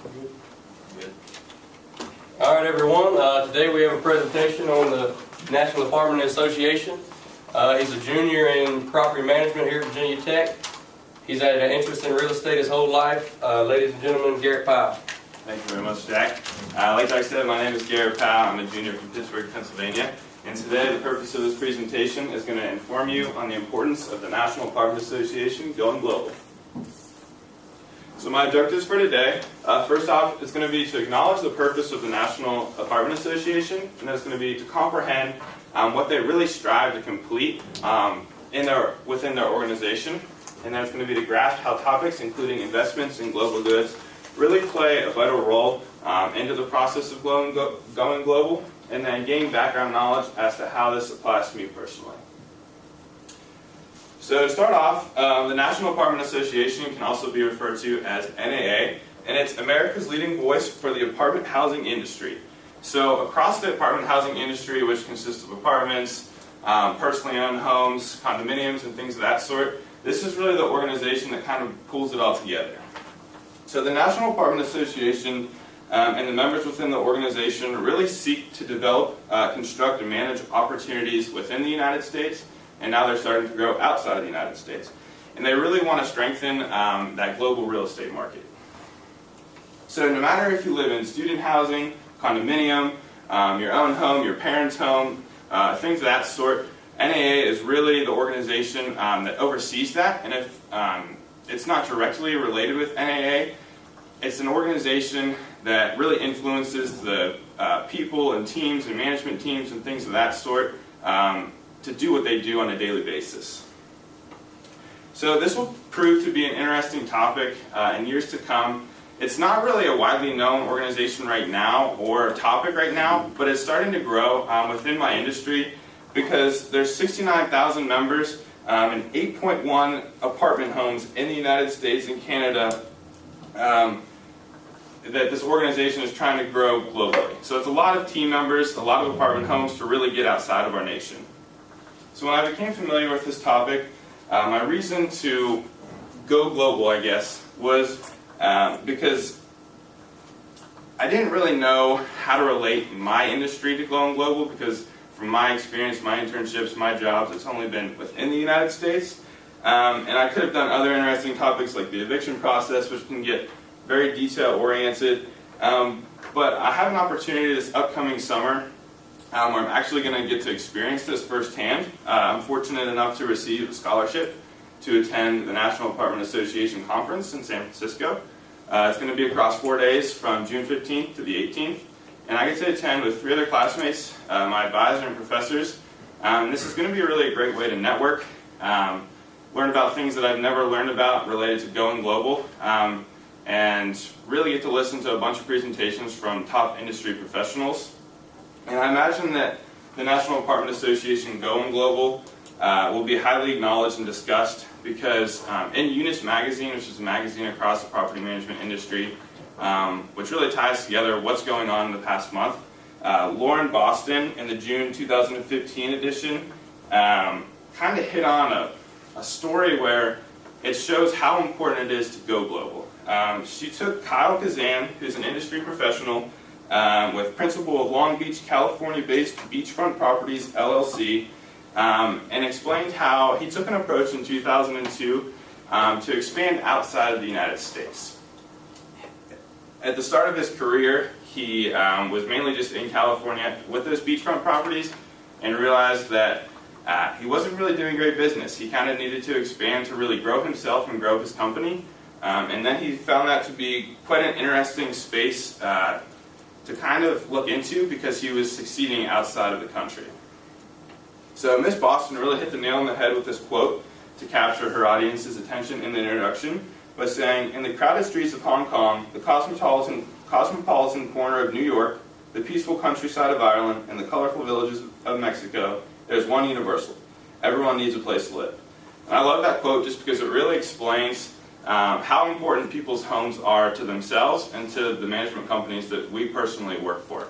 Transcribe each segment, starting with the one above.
Good. All right, everyone. Today we have a presentation on the National Apartment Association. He's a junior in property management here at Virginia Tech. He's had an interest in real estate his whole life. Ladies and gentlemen, Garrett Powell. Thank you very much, Jack. Like Jack said, my name is Garrett Powell. I'm a junior from Pittsburgh, Pennsylvania. And today the purpose of this presentation is going to inform you on the importance of the National Apartment Association going global. So my objectives for today, first off, is going to be to acknowledge the purpose of the National Apartment Association, and that's going to be to comprehend what they really strive to complete within their organization. And then it's going to be to grasp how topics including investments in global goods really play a vital role into the process of going global, and then gain background knowledge as to how this applies to me personally. So to start off, the National Apartment Association can also be referred to as NAA, and it's America's leading voice for the apartment housing industry. So across the apartment housing industry, which consists of apartments, personally owned homes, condominiums, and things of that sort, this is really the organization that kind of pulls it all together. So the National Apartment Association and the members within the organization really seek to develop, construct, and manage opportunities within the United States, and now they're starting to grow outside of the United States. And they really want to strengthen that global real estate market. So no matter if you live in student housing, condominium, your own home, your parents' home, things of that sort, NAA is really the organization that oversees that. And if it's not directly related with NAA, it's an organization that really influences the people and teams and management teams and things of that sort to do what they do on a daily basis. So this will prove to be an interesting topic in years to come. It's not really a widely known organization right now or a topic right now, but it's starting to grow within my industry because there's 69,000 members and 8.1 apartment homes in the United States and Canada that this organization is trying to grow globally. So it's a lot of team members, a lot of apartment homes to really get outside of our nation. So when I became familiar with this topic, my reason to go global, I guess, was because I didn't really know how to relate my industry to going global, because from my experience, my internships, my jobs, it's only been within the United States. And I could have done other interesting topics like the eviction process, which can get very detail-oriented. But I have an opportunity this upcoming summer where I'm actually going to get to experience this firsthand. I'm fortunate enough to receive a scholarship to attend the National Apartment Association Conference in San Francisco. It's going to be across 4 days from June 15th to the 18th. And I get to attend with 3 other classmates, my advisor and professors. This is going to be really a great way to network, learn about things that I've never learned about related to going global, and really get to listen to a bunch of presentations from top industry professionals. And I imagine that the National Apartment Association going global will be highly acknowledged and discussed because in Unis magazine, which is a magazine across the property management industry, which really ties together what's going on in the past month, Lauren Boston in the June 2015 edition kind of hit on a story where it shows how important it is to go global. She took Kyle Kazan, who's an industry professional with principal of Long Beach, California-based Beachfront Properties, LLC, and explained how he took an approach in 2002 to expand outside of the United States. At the start of his career, he was mainly just in California with those beachfront properties and realized that he wasn't really doing great business. He kind of needed to expand to really grow himself and grow his company. And then he found that to be quite an interesting space to kind of look into because he was succeeding outside of the country. So Miss Boston really hit the nail on the head with this quote to capture her audience's attention in the introduction by saying, "In the crowded streets of Hong Kong, the cosmopolitan corner of New York, the peaceful countryside of Ireland, and the colorful villages of Mexico, there's one universal. Everyone needs a place to live." And I love that quote just because it really explains how important people's homes are to themselves and to the management companies that we personally work for.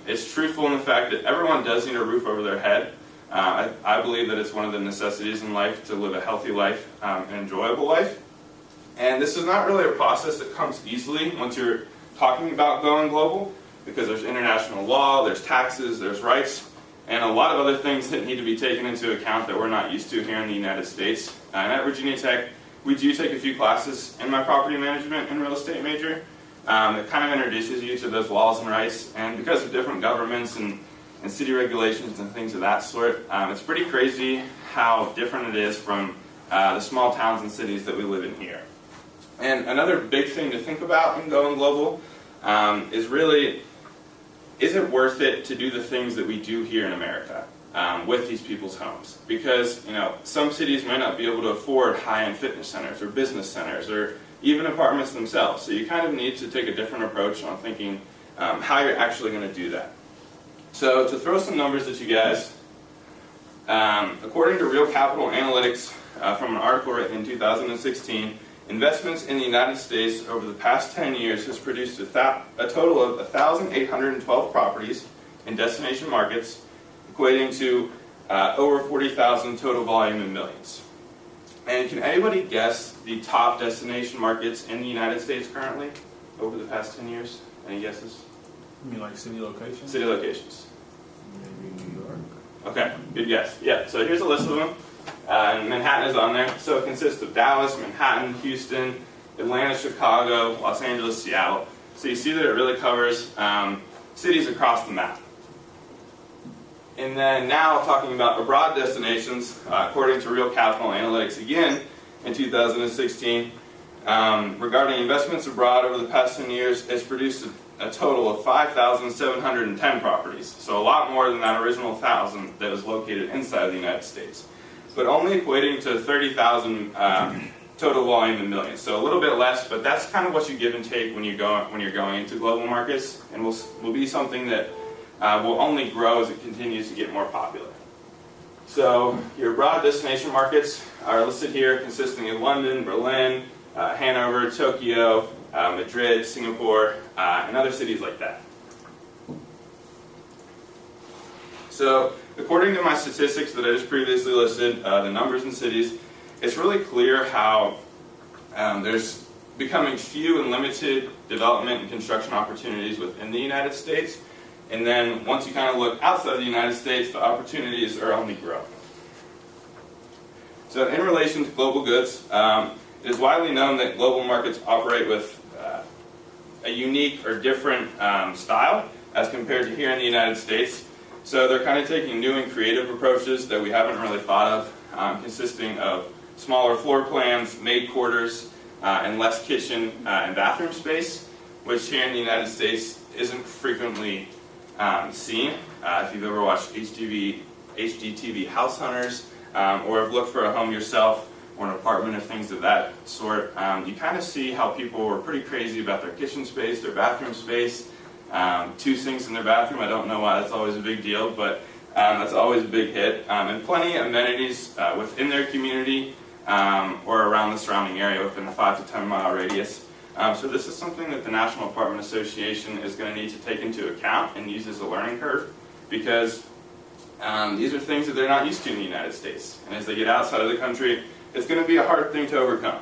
It's truthful in the fact that everyone does need a roof over their head. I believe that it's one of the necessities in life to live a healthy life, an enjoyable life. And this is not really a process that comes easily once you're talking about going global, because there's international law, there's taxes, there's rights, and a lot of other things that need to be taken into account that we're not used to here in the United States. And at Virginia Tech, we do take a few classes in my property management and real estate major that kind of introduces you to those laws and rights. And because of different governments and city regulations and things of that sort, it's pretty crazy how different it is from the small towns and cities that we live in here. And another big thing to think about in going global is really, is it worth it to do the things that we do here in America with these people's homes? Because some cities might not be able to afford high-end fitness centers or business centers or even apartments themselves. So you kind of need to take a different approach on thinking how you're actually going to do that. So to throw some numbers at you guys, according to Real Capital Analytics from an article written in 2016, investments in the United States over the past 10 years has produced a total of 1,812 properties in destination markets, equating to over 40,000 total volume in millions. And can anybody guess the top destination markets in the United States currently over the past 10 years? Any guesses? You mean like city locations? City locations. Maybe New York. Okay, good guess. Yeah, so here's a list of them. And Manhattan is on there. So it consists of Dallas, Manhattan, Houston, Atlanta, Chicago, Los Angeles, Seattle. So you see that it really covers cities across the map. And then now talking about abroad destinations, according to Real Capital Analytics again in 2016, regarding investments abroad over the past 10 years, it's produced a total of 5,710 properties. So a lot more than that original 1,000 that was located inside of the United States. But only equating to 30,000 total volume in millions. So a little bit less, but that's kind of what you give and take when you're going into global markets, and will be something that will only grow as it continues to get more popular. So your broad destination markets are listed here, consisting of London, Berlin, Hanover, Tokyo, Madrid, Singapore, and other cities like that. So, according to my statistics that I just previously listed, the numbers in cities, it's really clear how there's becoming few and limited development and construction opportunities within the United States. And then once you kind of look outside of the United States, the opportunities are only growing. So in relation to global goods, it is widely known that global markets operate with a unique or different style as compared to here in the United States. So they're kind of taking new and creative approaches that we haven't really thought of, consisting of smaller floor plans, maid quarters, and less kitchen and bathroom space, which here in the United States isn't frequently seen. If you've ever watched HGTV House Hunters, or have looked for a home yourself, or an apartment or things of that sort, you kind of see how people were pretty crazy about their kitchen space, their bathroom space, 2 sinks in their bathroom. I don't know why that's always a big deal, but that's always a big hit. And plenty of amenities within their community or around the surrounding area within a 5 to 10 mile radius. So this is something that the National Apartment Association is going to need to take into account and use as a learning curve, because these are things that they're not used to in the United States. And as they get outside of the country, it's going to be a hard thing to overcome.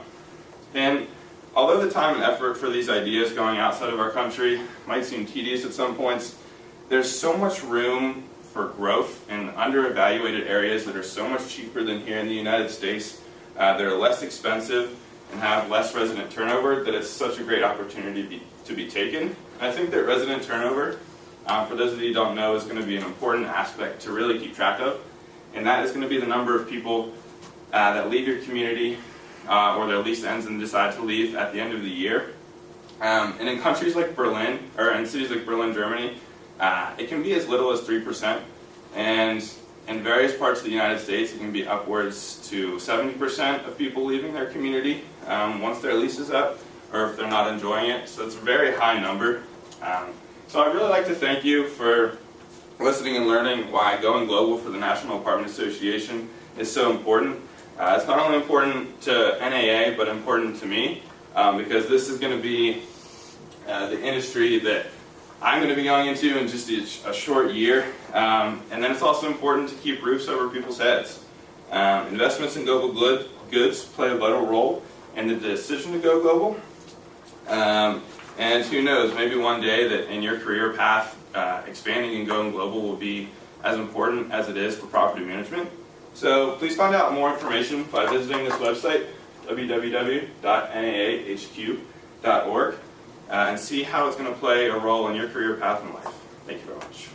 And although the time and effort for these ideas going outside of our country might seem tedious at some points, there's so much room for growth in under-evaluated areas that are so much cheaper than here in the United States. They're less expensive and have less resident turnover, that it's such a great opportunity to be taken. And I think that resident turnover, for those of you who don't know, is going to be an important aspect to really keep track of. And that is going to be the number of people that leave your community or their lease ends and decide to leave at the end of the year. And in countries like Berlin, or in cities like Berlin, Germany, it can be as little as 3%. And in various parts of the United States, it can be upwards to 70% of people leaving their community once their lease is up, or if they're not enjoying it. So it's a very high number. So I'd really like to thank you for listening and learning why going global for the National Apartment Association is so important. It's not only important to NAA, but important to me, because this is going to be the industry that I'm going to be going into in just a short year. And then it's also important to keep roofs over people's heads. Investments in global goods play a vital role in the decision to go global. And who knows, maybe one day that in your career path, expanding and going global will be as important as it is for property management. So please find out more information by visiting this website, www.naahq.org, and see how it's going to play a role in your career path in life. Thank you very much.